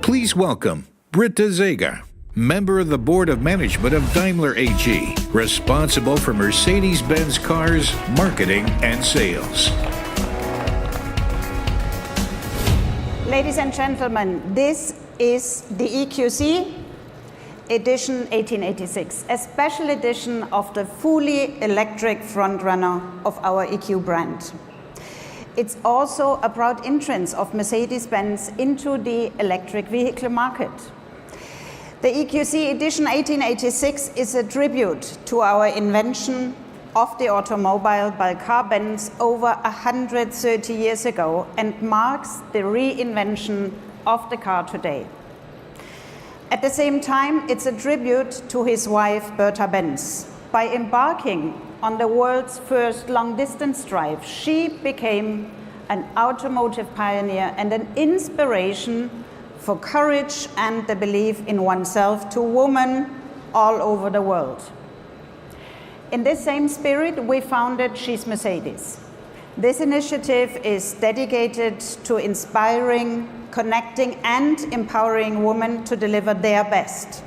Please welcome Britta Zager, member of the Board of Management of Daimler AG, responsible for Mercedes-Benz cars, marketing, and sales. Ladies and gentlemen, this is the Eqc Edition 1886, a special edition of the fully electric frontrunner of our EQ brand. It's also a proud entrance of Mercedes-Benz into the electric vehicle market. The Eqc Edition 1886 is a tribute to our invention of the automobile by Carl Benz over 130 years ago and marks the reinvention of the car today. At the same time, it's a tribute to his wife, Bertha Benz. By embarking on the world's first long-distance drive, she became an automotive pioneer and an inspiration for courage and the belief in oneself to women all over the world. In this same spirit, we founded She's Mercedes. This initiative is dedicated to inspiring, connecting, and empowering women to deliver their best.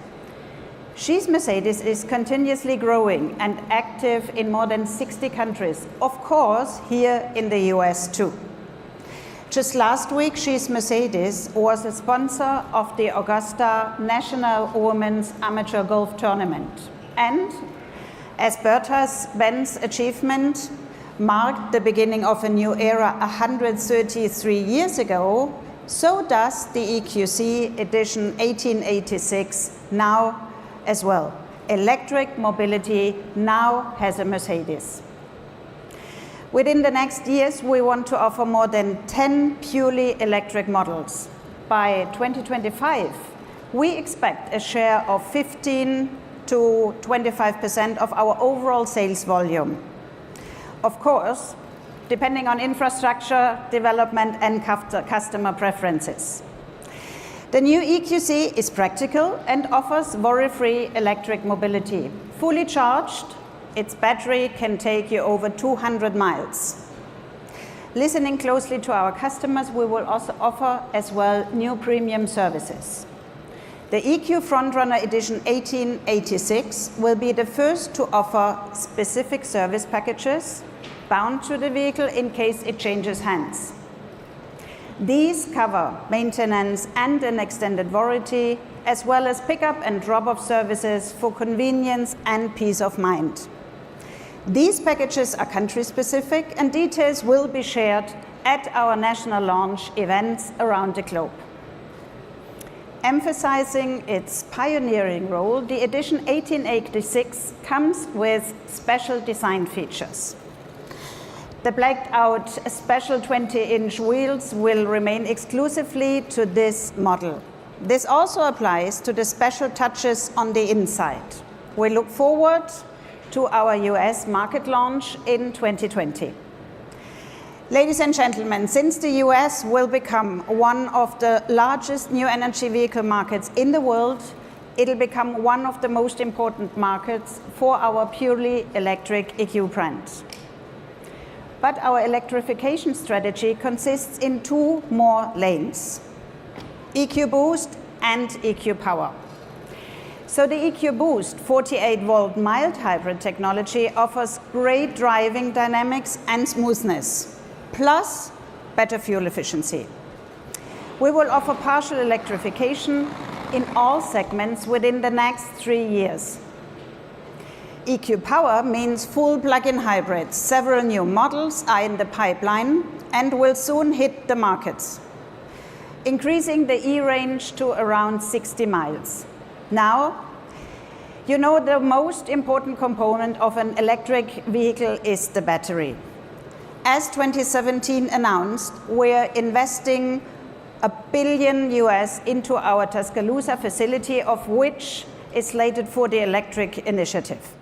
She's Mercedes is continuously growing and active in more than 60 countries, of course, here in the US too. Just last week, She's Mercedes was a sponsor of the Augusta National Women's Amateur Golf Tournament. And as Bertha Benz achievement marked the beginning of a new era 133 years ago, so does the Eqc Edition 1886 now as well. Electric mobility now has a Mercedes. Within the next years, we want to offer more than 10 purely electric models. By 2025, we expect a share of 15 to 25% of our overall sales volume. Of course, depending on infrastructure, development, and customer preferences. The new Eqc is practical and offers worry-free electric mobility. Fully charged, its battery can take you over 200 miles. Listening closely to our customers, we will also offer as well new premium services. The EQ Frontrunner Edition 1886 will be the first to offer specific service packages bound to the vehicle in case it changes hands. These cover maintenance and an extended warranty, as well as pickup and drop-off services for convenience and peace of mind. These packages are country-specific and details will be shared at our national launch events around the globe. Emphasizing its pioneering role, the Edition 1886 comes with special design features. The blacked-out special 20-inch wheels will remain exclusively to this model. This also applies to the special touches on the inside. We look forward to our US market launch in 2020. Ladies and gentlemen, since the US will become one of the largest new energy vehicle markets in the world, it'll become one of the most important markets for our purely electric EQ brand. But our electrification strategy consists in two more lanes, EQ Boost and EQ Power. So the EQ Boost 48-volt mild hybrid technology offers great driving dynamics and smoothness, plus better fuel efficiency. We will offer partial electrification in all segments within the next 3 years. EQ Power means full plug-in hybrids. Several new models are in the pipeline and will soon hit the markets, increasing the E-range to around 60 miles. Now, you know the most important component of an electric vehicle is the battery. As 2017 announced, we're investing $1 billion into our Tuscaloosa facility, of which is slated for the electric initiative.